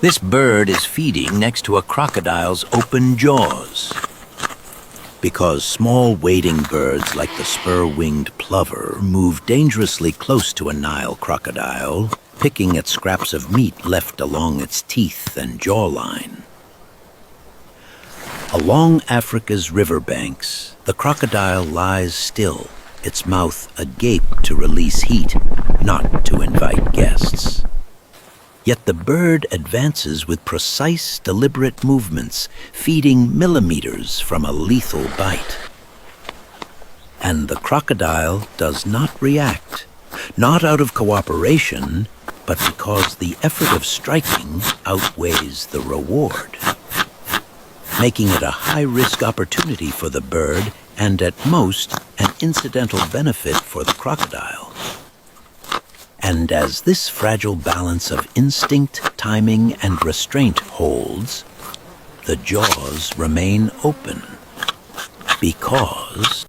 This bird is feeding next to a crocodile's open jaws. Because small wading birds like the spur-winged plover move dangerously close to a Nile crocodile, picking at scraps of meat left along its teeth and jawline. Along Africa's riverbanks, the crocodile lies still, its mouth agape to release heat, not to invite guests. Yet the bird advances with precise, deliberate movements, feeding millimeters from a lethal bite. And the crocodile does not react, not out of cooperation, but because the effort of striking outweighs the reward, making it a high-risk opportunity for the bird and at most an incidental benefit for the crocodile. And as this fragile balance of instinct, timing, and restraint holds, the jaws remain open. Because